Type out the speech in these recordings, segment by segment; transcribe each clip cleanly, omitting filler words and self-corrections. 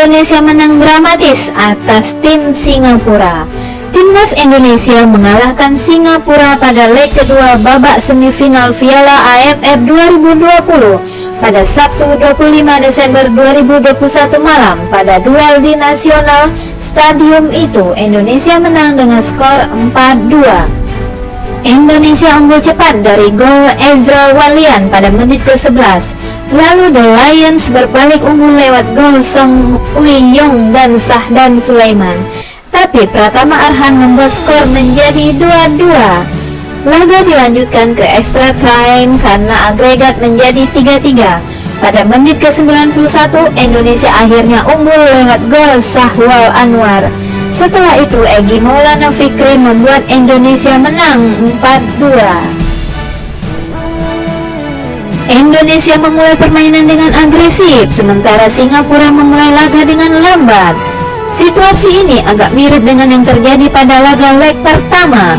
Indonesia menang dramatis atas tim Singapura. Timnas Indonesia mengalahkan Singapura pada leg kedua babak semifinal Piala AFF 2020 pada Sabtu 25 Desember 2021 malam. Pada duel di Nasional Stadium itu, Indonesia menang dengan skor 4-2. Indonesia unggul cepat dari gol Ezra Walian pada menit ke-11. Lalu The Lions berbalik unggul lewat gol Song Uiyong dan Sahdan Sulaiman. Tapi Pratama Arhan membuat skor menjadi 2-2. Laga dilanjutkan ke extra time karena agregat menjadi 3-3. Pada menit ke-91, Indonesia akhirnya unggul lewat gol Sahwal Anwar. Setelah itu, Egy Maulana Fikri membuat Indonesia menang 4-2. Indonesia memulai permainan dengan agresif, sementara Singapura memulai laga dengan lambat. Situasi ini agak mirip dengan yang terjadi pada laga leg pertama.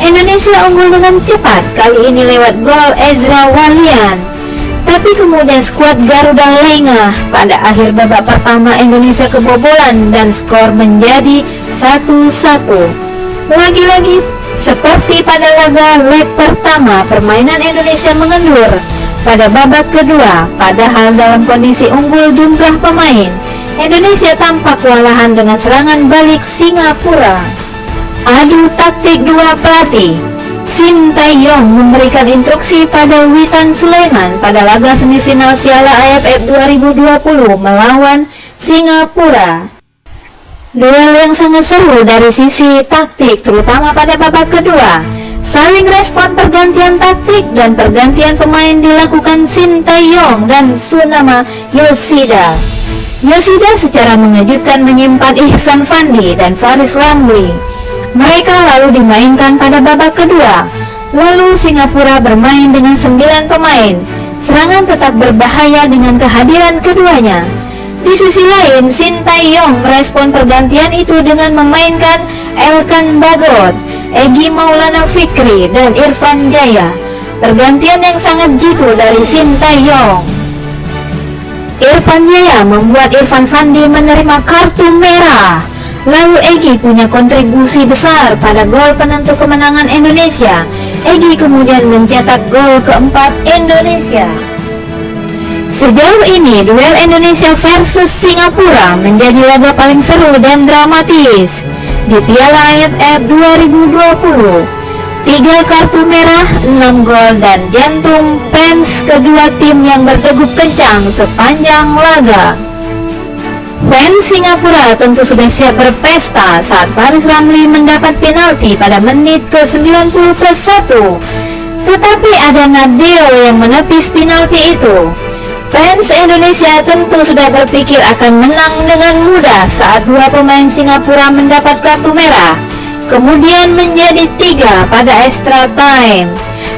Indonesia unggul dengan cepat, kali ini lewat gol Ezra Walian. Tapi kemudian skuad Garuda lengah. Pada akhir babak pertama Indonesia kebobolan dan skor menjadi 1-1. Lagi-lagi seperti pada laga leg pertama, permainan Indonesia mengendur pada babak kedua. Padahal dalam kondisi unggul jumlah pemain, Indonesia tampak kewalahan dengan serangan balik Singapura. Adu taktik dua pelatih. Shin Tae-yong memberikan instruksi pada Witan Sulaiman pada laga semifinal Piala AFF 2020 melawan Singapura. Duel yang sangat seru dari sisi taktik, terutama pada babak kedua. Saling respon pergantian taktik dan pergantian pemain dilakukan Shin Tae-yong dan Tsunama Yoshida. Yoshida secara mengejutkan menyimpan Ihsan Fandi dan Faris Ramli. Mereka lalu dimainkan pada babak kedua. Lalu Singapura bermain dengan 9 pemain. Serangan tetap berbahaya dengan kehadiran keduanya. Di sisi lain, Shin Tae-yong merespon pergantian itu dengan memainkan Elkan Bagot, Egy Maulana Fikri, dan Irfan Jaya. Pergantian yang sangat jitu dari Shin Tae-yong. Irfan Jaya membuat Irfan Fandi menerima kartu merah. Lalu Egy punya kontribusi besar pada gol penentu kemenangan Indonesia. Egy kemudian mencetak gol keempat Indonesia. Sejauh ini, duel Indonesia versus Singapura menjadi laga paling seru dan dramatis di Piala AFF 2020. 3 kartu merah, 6 gol, dan jantung fans kedua tim yang berdegup kencang sepanjang laga. Fans Singapura tentu sudah siap berpesta saat Faris Ramli mendapat penalti pada menit ke-90+1. Tetapi ada Nadeo yang menepis penalti itu. Fans Indonesia tentu sudah berpikir akan menang dengan mudah saat 2 pemain Singapura mendapat kartu merah, kemudian menjadi 3 pada extra time.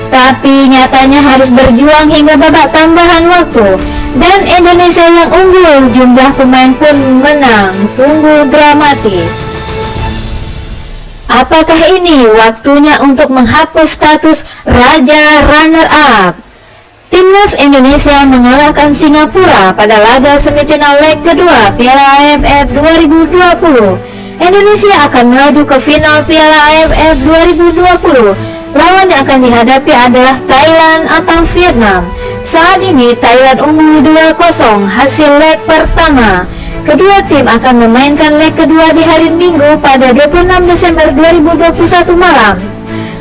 Tapi nyatanya harus berjuang hingga babak tambahan waktu, dan Indonesia yang unggul, jumlah pemain pun menang. Sungguh dramatis. Apakah ini waktunya untuk menghapus status Raja Runner-up? Timnas Indonesia mengalahkan Singapura pada laga semifinal leg kedua Piala AFF 2020. Indonesia akan melaju ke final Piala AFF 2020. Lawan yang akan dihadapi adalah Thailand atau Vietnam. Saat ini Thailand unggul 2-0 hasil leg pertama. Kedua tim akan memainkan leg kedua di hari Minggu pada 26 Desember 2021 malam.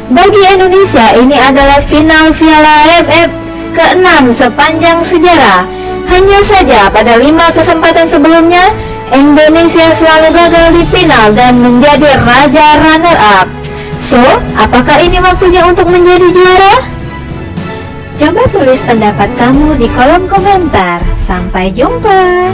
Bagi Indonesia, ini adalah final Piala AFF ke-6 sepanjang sejarah. Hanya saja pada 5 kesempatan sebelumnya, Indonesia selalu gagal di final dan menjadi raja runner-up. So, apakah ini waktunya untuk menjadi juara? Coba tulis pendapat kamu di kolom komentar. Sampai jumpa.